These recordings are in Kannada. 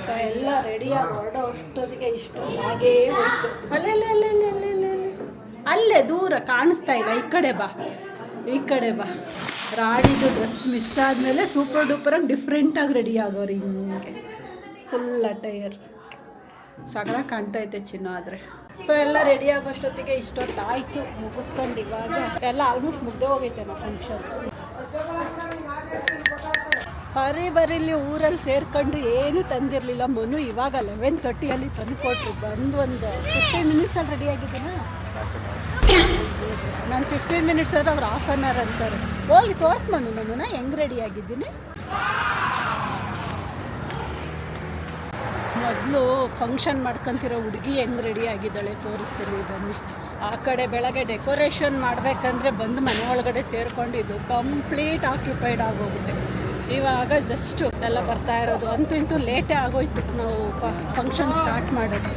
ಸೊ ಎಲ್ಲ ರೆಡಿಯಾಗಿ ಹೊರಡೋ ಅಷ್ಟೊತ್ತಿಗೆ ಇಷ್ಟು ಹಾಗೇ ಹೋಯ್ತು. ಅಲ್ಲೇ ದೂರ ಕಾಣಿಸ್ತಾ ಇಲ್ಲ, ಈ ಕಡೆ ಬಾ. ರಾಣಿದು ಡ್ರೆಸ್ ಮಿಸ್ ಆದಮೇಲೆ ಸೂಪರ್ ಡೂಪರಾಗಿ ಡಿಫ್ರೆಂಟಾಗಿ ರೆಡಿ ಆಗೋರು ಹಿಂಗೆ ಫುಲ್ ಅಟೈರ್ ಸಗಳ ಕಾಣ್ತೈತೆ ಚಿನ್ನ ಆದರೆ. ಸೊ ಎಲ್ಲ ರೆಡಿ ಆಗೋಷ್ಟೊತ್ತಿಗೆ ಇಷ್ಟೊತ್ತಾಯಿತು. ಮುಗಿಸ್ಕೊಂಡು ಇವಾಗ ಎಲ್ಲ ಆಲ್ಮೋಸ್ಟ್ ಮುಗ್ದೇ ಹೋಗೈತೆ ನಾವು ಫಂಕ್ಷನ್. ಬರೀಲಿ ಊರಲ್ಲಿ ಸೇರ್ಕೊಂಡು ಏನೂ ತಂದಿರಲಿಲ್ಲ. ಮನು ಇವಾಗ 11:30 ತಂದುಕೊಟ್ರು. ಬಂದು ಒಂದು 15 ಮಿನಿಟ್ಸಲ್ಲಿ ರೆಡಿ ಆಗಿದ್ದೀನಾ ನಾನು. 15 ಮಿನಿಟ್ಸ್ ಆದರೆ ಅವ್ರು ಹಾಫ್ ಆನ್ ಅವರ್ ಅಂತಾರೆ. ಹೋಗಿ ತೋರಿಸ್ ಮನು ನಾನು ಹೆಂಗೆ ರೆಡಿ ಆಗಿದ್ದೀನಿ. ಮೊದಲು ಫಂಕ್ಷನ್ ಮಾಡ್ಕೊತಿರೋ ಹುಡುಗಿ ಹೆಂಗೆ ರೆಡಿ ಆಗಿದ್ದಾಳೆ ತೋರಿಸ್ತೀನಿ ಬನ್ನಿ. ಆ ಕಡೆ ಬೆಳಗ್ಗೆ ಡೆಕೋರೇಷನ್ ಮಾಡಬೇಕಂದ್ರೆ ಬಂದು ಮನೆ ಒಳಗಡೆ ಸೇರ್ಕೊಂಡಿದ್ದು ಕಂಪ್ಲೀಟ್ ಆಕ್ಯುಪೈಡ್ ಆಗೋಗುತ್ತೆ. ಇವಾಗ ಜಸ್ಟು ಎಲ್ಲ ಬರ್ತಾ ಇರೋದು. ಅಂತೂ ಇಂತೂ ಲೇಟೇ ಆಗೋಯ್ತು ನಾವು ಫಂಕ್ಷನ್ ಸ್ಟಾರ್ಟ್ ಮಾಡೋದು.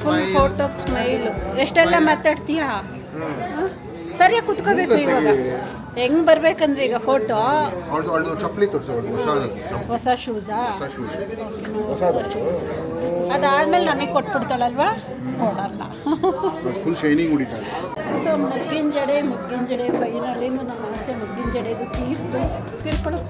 Full photo smile. ಎಷ್ಟೆಲ್ಲ ಮಾತಾಡ್ತೀಯಾ? ಸರಿಯಾಗಿ ಕುತ್ಕೋಬೇಕು. ಇವಾಗ ಹೆಂಗ್ ಬರ್ಬೇಕಂದ್ರೆ ಈಗ ಫೋಟೋ ಹೊಸ ಶೂಸಾ? ಅದಾದ್ಮೇಲೆ ನಮಗೆ ಕೊಟ್ಬಿಡ್ತಾಳಲ್ವಾ? ಕೊಡಲ್ಲ. ಸೊ ಮುಗ್ಗಿನ ಜಡೆ ಫೈನಲಿನೂ ನಮ್ಮ ಆಸೆ ಮುಗ್ಗಿನ ಜಡೆದು ತೀರ್ಕೊಳ್ಳೋ.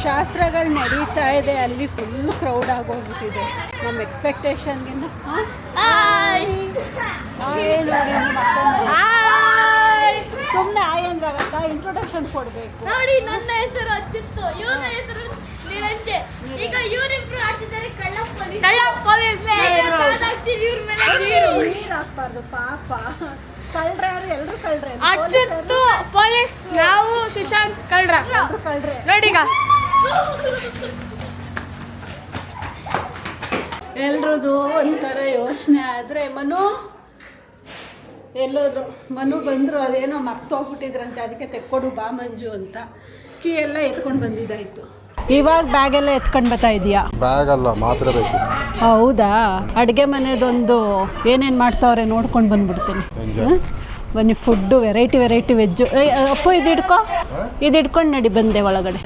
ಶಾಸ್ತ್ರಗಳು ನಡೀತಾ ಇದೆ, ಅಲ್ಲಿ ಫುಲ್ ಕ್ರೌಡ್ ಆಗೋಗ್ಬಿಟ್ಟಿದೆ ನಮ್ಮ ಎಕ್ಸ್ಪೆಕ್ಟೇಷನ್ಗಿಂತ. ಸುಮ್ಮನೆ ಆಯಂದ್ರಾಗತ್ತ ಇಂಟ್ರೊಡಕ್ಷನ್ ಕೊಡಬೇಕು. ನೋಡಿ, ನನ್ನ ಹೆಸರು ಅಚ್ಯುತ್ತು, ಇವನ ಹೆಸರು ನಿರಂಜೆ. ಈಗ ಇವರಿಬ್ರು ಆಡ್ತಿದ್ದಾರೆ ಕಳ್ಳ ಪೊಲೀಸ್. ಹಾಕ್ಬಾರ್ದು ಪಾಪ. ಕಳ್ರೆ ಯಾರು? ಎಲ್ರು ಕಳ್ರೆ. ಅಚ್ಯುತ್ತು ಪೊಲೀಸ್, ನಾವು ಸುಶಾಂತ್ ಕಳ್ರ. ನೋಡಿಗ ಎಲ್ರದು ಒಂಥರ ಯೋಚನೆ. ಆದರೆ ಮನು ಎಲ್ಲೋದ್ರು? ಮನು ಬಂದರು, ಅದೇನೋ ಮರ್ತೋಗ್ಬಿಟ್ಟಿದ್ರಂತೆ, ಅದಕ್ಕೆ ತೆಕ್ಕೊಡು ಬಾ ಮಂಜು ಅಂತ ಕೀ ಎಲ್ಲ ಎತ್ಕೊಂಡು ಬಂದಿದ್ದಾಯಿತು. ಇವಾಗ ಬ್ಯಾಗೆಲ್ಲ ಎತ್ಕೊಂಡು ಬರ್ತಾ ಇದೆಯಾ? ಬ್ಯಾಗ್ ಅಲ್ಲ, ಮಾತ್ರ ಬೇಕು. ಹೌದಾ? ಅಡುಗೆ ಮನೆದೊಂದು ಏನೇನು ಮಾಡ್ತಾವ್ರೆ ನೋಡ್ಕೊಂಡು ಬಂದ್ಬಿಡ್ತೀನಿ. ಬನ್ನಿ. Food variety veg. ಅಪ್ಪು ಇದು ಹಿಡ್ಕೊಂಡು ನಡಿ ಬಂದೆ ಒಳಗಡೆ.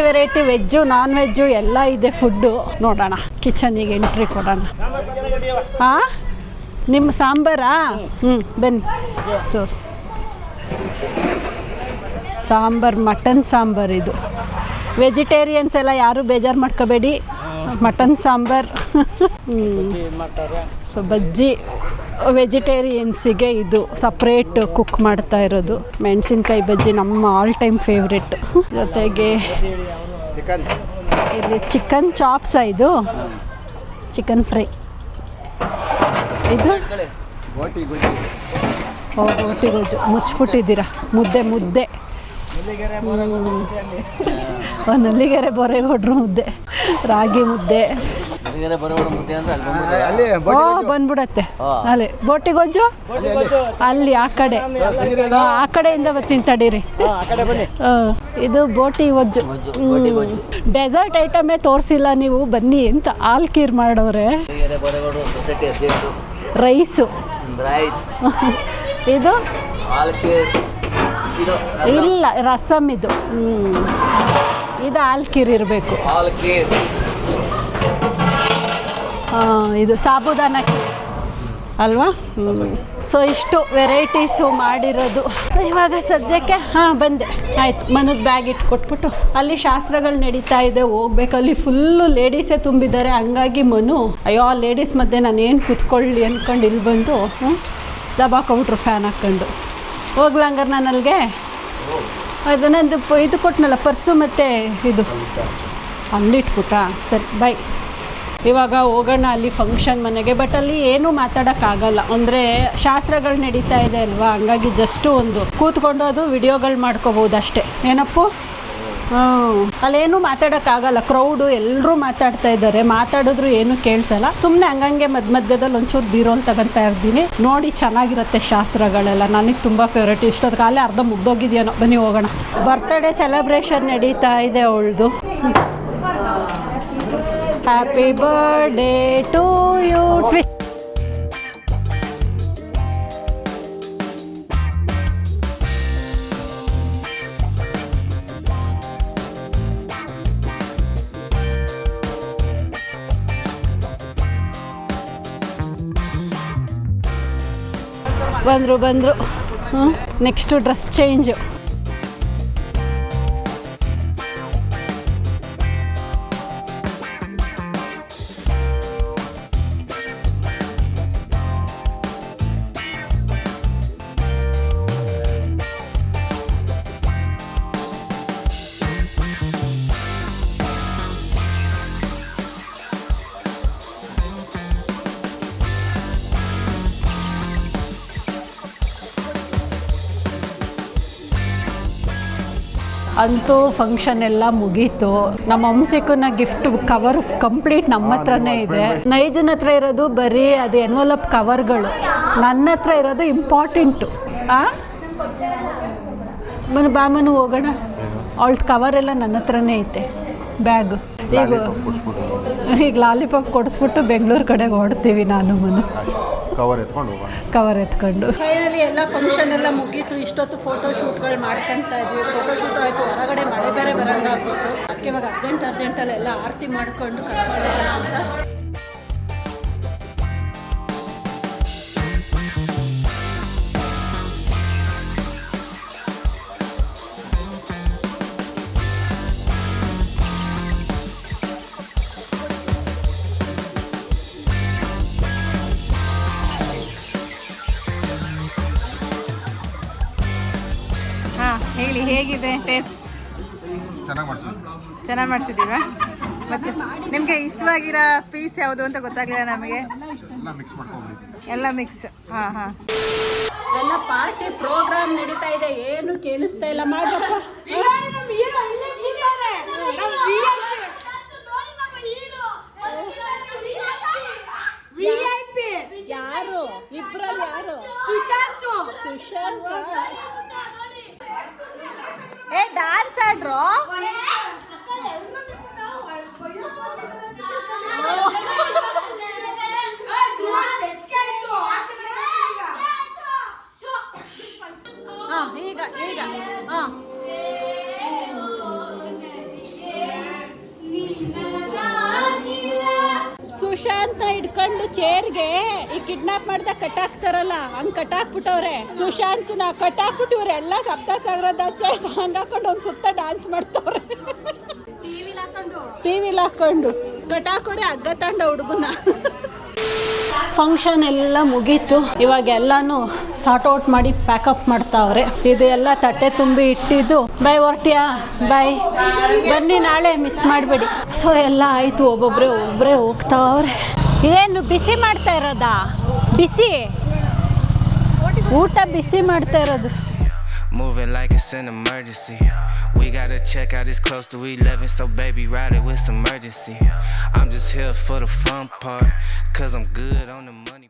ವೆರೈಟಿ ವೆಜ್ಜು ನಾನ್ ವೆಜ್ಜು ಎಲ್ಲ ಇದೆ ಫುಡ್ಡು. ನೋಡೋಣ, ಕಿಚನಿಗೆ ಎಂಟ್ರಿ ಕೊಡೋಣ. ಹಾಂ, ನಿಮ್ಮ ಸಾಂಬಾರಾ? ಬನ್ನಿ ತೋರಿಸಿ. ಮಟನ್ ಸಾಂಬಾರು ಇದು. ವೆಜಿಟೇರಿಯನ್ಸ್ ಎಲ್ಲ ಯಾರೂ ಬೇಜಾರು ಮಾಡ್ಕೋಬೇಡಿ, ಮಟನ್ ಸಾಂಬಾರು. ಸೊ ಬಜ್ಜಿ ವೆಜಿಟೇರಿಯನ್ಸಿಗೆ ಇದು ಸಪ್ರೇಟ್ ಕುಕ್ ಮಾಡ್ತಾ ಇರೋದು. ಮೆಣಸಿನ್ಕಾಯಿ ಬಜ್ಜಿ ನಮ್ಮ ಆಲ್ ಟೈಮ್ ಫೇವ್ರೆಟ್. ಜೊತೆಗೆ ಇಲ್ಲಿ ಚಿಕನ್ ಚಾಪ್ಸ, ಇದು ಚಿಕನ್ ಫ್ರೈ, ಇದು ಬೋಟಿ ಗೊಜ್ಜು ಮುಚ್ಚಿಬಿಟ್ಟಿದ್ದೀರಾ. ಮುದ್ದೆ ನಲ್ಲಿಗೆರೆ ಬೊರೇಗೌಡ್ರು ಮುದ್ದೆ, ರಾಗಿ ಮುದ್ದೆ. ಬಂದ್ಬಿಡತ್ತೆ ಅಲ್ಲಿ. ಬೋಟಿ ಗೊಜ್ಜು ಅಲ್ಲಿ ಆ ಕಡೆಯಿಂದ ಬರ್ತೀನಿ ತಡೀರಿ. ಇದು ಬೋಟಿ ಗೊಜ್ಜು. ಡೆಸರ್ಟ್ ಐಟಮೇ ತೋರಿಸಿಲ್ಲ ನೀವು, ಬನ್ನಿ ಅಂತ. ಆಲ್ಕೀರ್ ಮಾಡೋರೆ. ರೈಸು. ಇದು ಇಲ್ಲ, ರಸಮ್. ಇದು ಆಲ್ಕೀರ್ ಇರಬೇಕು. ಇದು ಸಾಬುದಾನ ಅಲ್ವಾ? ಸೊ ಇಷ್ಟು ವೆರೈಟೀಸು ಮಾಡಿರೋದು. ಇವಾಗ ಸದ್ಯಕ್ಕೆ ಬಂದೆ. ಆಯಿತು, ಮನದ ಬ್ಯಾಗ್ ಇಟ್ಕೊಟ್ಬಿಟ್ಟು ಅಲ್ಲಿ ಶಾಸ್ತ್ರಗಳು ನಡೀತಾ ಇದೆ, ಹೋಗ್ಬೇಕು. ಅಲ್ಲಿ ಫುಲ್ಲು ಲೇಡೀಸೇ ತುಂಬಿದ್ದಾರೆ. ಹಂಗಾಗಿ ಮನು ಅಯ್ಯೋ ಲೇಡೀಸ್ ಮಧ್ಯೆ ನಾನೇನು ಕೂತ್ಕೊಳ್ಳಿ ಅಂದ್ಕೊಂಡು ಇಲ್ಲಿ ಬಂದು ದಬಾಕೊಂಬಿಟ್ರು ಫ್ಯಾನ್ ಹಾಕ್ಕೊಂಡು. ಹೋಗ್ಲಂಗಾರೆ ನಾನು ಅಲ್ಲಿಗೆ ಅದು ನಂದು ಇದು ಕೊಟ್ಟನಲ್ಲ ಪರ್ಸು ಮತ್ತು ಇದು ಅಲ್ಲಿಟ್ಬಿಟ್ಟ. ಸರಿ ಬಾಯ್. ಇವಾಗ ಹೋಗೋಣ ಅಲ್ಲಿ ಫಂಕ್ಷನ್ ಮನೆಗೆ. ಬಟ್ ಅಲ್ಲಿ ಏನೂ ಮಾತಾಡೋಕ್ಕಾಗಲ್ಲ, ಅಂದರೆ ಶಾಸ್ತ್ರಗಳು ನಡೀತಾ ಇದೆ ಅಲ್ವಾ, ಹಂಗಾಗಿ ಜಸ್ಟು ಒಂದು ಕೂತ್ಕೊಂಡು ಅದು ವಿಡಿಯೋಗಳು ಮಾಡ್ಕೋಬೋದು ಅಷ್ಟೇ. ಏನಪ್ಪು? ಅಲ್ಲೇನು ಮಾತಾಡೋಕ್ಕಾಗಲ್ಲ, ಕ್ರೌಡು ಎಲ್ಲರೂ ಮಾತಾಡ್ತಾ ಇದ್ದಾರೆ, ಮಾತಾಡಿದ್ರು ಏನು ಕೇಳಿಸಲ್ಲ. ಸುಮ್ಮನೆ ಹಂಗಂಗೆ ಮಧ್ಯದಲ್ಲಿ ಒಂಚೂರು ಬೀರೋಲ್ ತಗೊತಾ ಇರ್ತೀನಿ. ನೋಡಿ ಚೆನ್ನಾಗಿರುತ್ತೆ ಶಾಸ್ತ್ರಗಳೆಲ್ಲ, ನನಗೆ ತುಂಬ ಫೇವ್ರೇಟ್. ಇಷ್ಟೊತ್ತು ಕಾಲೇ ಅರ್ಧ ಮುಗ್ದೋಗಿದೆಯೇನೋ. ಬನ್ನಿ ಹೋಗೋಣ. ಬರ್ತ್ಡೇ ಸೆಲೆಬ್ರೇಷನ್ ನಡೀತಾ ಇದೆ ಅವಳದು. Happy birthday to you. ಬಂದರು. Next dress change. ಅಂತೂ ಫಂಕ್ಷನ್ ಎಲ್ಲ ಮುಗೀತು. ನಮ್ಮ ವಂಶಿಕನ ಗಿಫ್ಟ್ ಕವರ್ ಕಂಪ್ಲೀಟ್ ನಮ್ಮ ಹತ್ರನೇ ಇದೆ. ನೈಜನ್ ಹತ್ರ ಇರೋದು ಬರೀ ಅದು ಎನ್ವಲಪ್ ಕವರ್ಗಳು, ನನ್ನ ಹತ್ರ ಇರೋದು ಇಂಪಾರ್ಟೆಂಟು. ಬಾಮನು ಹೋಗೋಣ, ಅವಳದು ಕವರ್ ಎಲ್ಲ ನನ್ನ ಹತ್ರನೇ ಐತೆ. ಬ್ಯಾಗ್ ಈಗ ಲಾಲಿಪಾಪ್ ಕೊಡಿಸ್ಬಿಟ್ಟು ಬೆಂಗಳೂರು ಕಡೆಗೆ ಹೊಡ್ತೀವಿ ನಾನು ಮನೆ ಕವರ್ ಎತ್ಕೊಂಡು. ಫೈನಲಿ ಎಲ್ಲ ಫಂಕ್ಷನ್ ಎಲ್ಲ ಮುಗೀತು. ಇಷ್ಟೊತ್ತು ಫೋಟೋ ಶೂಟ್ಗಳು ಮಾಡ್ಕೊತಾ ಇದ್ವಿ. ಫೋಟೋ ಶೂಟ್ ಆಯಿತು, ಹೊರಗಡೆ ಮಳೆ ಬೇರೆ ಬರೋಂಗಾಗ್ಬಿಟ್ಟು ಅದಕ್ಕೆ ಇವಾಗ ಅರ್ಜೆಂಟಲ್ಲಿ ಎಲ್ಲ ಆರತಿ ಮಾಡಿಕೊಂಡು ಕರ್ಕೊಳ್ಳೋಣ ಅಂತ. ಹೇಳಿ, ಹೇಗಿದೆ ಟೇಸ್ಟ್? ಚೆನ್ನಾಗಿ ಮಾಡಿಸಿದ್ದೀರಾ? ಮತ್ತೆ ನಿಮಗೆ ಇಷ್ಟವಾಗಿರೋ ಪೀಸ್ ಯಾವುದು ಅಂತ ಗೊತ್ತಾಗಲಿಲ್ಲ ನಮಗೆ. ಎಲ್ಲ ಮಿಕ್ಸ್. ಹಾಂ ಎಲ್ಲ ಪಾರ್ಟಿ ಪ್ರೋಗ್ರಾಮ್ ನಡೀತಾ ಇದೆ, ಏನು ಕೇಳಿಸ್ತಾ ಇಲ್ಲ. ಮಾಡಪ್ಪ. ಯಾರು ಇಬ್ರಲ್ಲಿ ಯಾರು? ಸುಶಾಂತ್. ಡ್ಯಾನ್ಸ್ ಆಡ್ರು. ಈಗ ಸುಶಾಂತ್ನ ಹಿಡ್ಕೊಂಡು ಚೇರ್ಗೆ ಈ ಕಿಡ್ನಾಪ್ ಮಾಡ್ದ ಕಟ್ಟಾಕ್ತಾರಲ್ಲ, ಹಂಗ್ ಕಟ್ಟಾಕ್ಬಿಟ್ಟವ್ರೆ. ಸುಶಾಂತ್ನ ಕಟ್ಟಾಕ್ಬಿಟ್ಟು ಇವರೆಲ್ಲ ಸಪ್ತಸಾಗರದಾಚೆ ಸಾಂಗ್ ಹಾಕೊಂಡು ಒಂದ್ ಸುತ್ತ ಡ್ಯಾನ್ಸ್ ಮಾಡ್ತವ್ರೆ. ಟಿವಿಲಿ ಹಾಕೊಂಡು ಕಟ್ಟಾಕೋರೆ ಹಗ್ಗ ತಂಡ ಹುಡುಗನ. ಫಂಕ್ಷನ್ ಎಲ್ಲ ಮುಗೀತು. ಇವಾಗ ಎಲ್ಲಾನು ಸಾರ್ಟ್ ಔಟ್ ಮಾಡಿ ಪ್ಯಾಕಪ್ ಮಾಡ್ತಾವ್ರೆ. ಇದು ಎಲ್ಲ ತಟ್ಟೆ ತುಂಬಿ ಇಟ್ಟಿದ್ದು. ಬೈ ಹೊರ್ಟಿಯಾ? ಬಾಯ್, ಬನ್ನಿ ನಾಳೆ, ಮಿಸ್ ಮಾಡಬೇಡಿ. ಸೊ ಎಲ್ಲ ಆಯಿತು, ಒಬ್ಬೊಬ್ಬರೇ ಹೋಗ್ತಾವ್ರೆ. ಏನು ಬಿಸಿ ಮಾಡ್ತಾ ಇರೋದಾ? ಬಿಸಿ ಊಟ ಬಿಸಿ ಮಾಡ್ತಾ ಇರೋದು. Moving like it's an emergency. We gotta check out, it's close to 11, so baby ride it with some urgency. I'm just here for the fun part, cause I'm good on the money.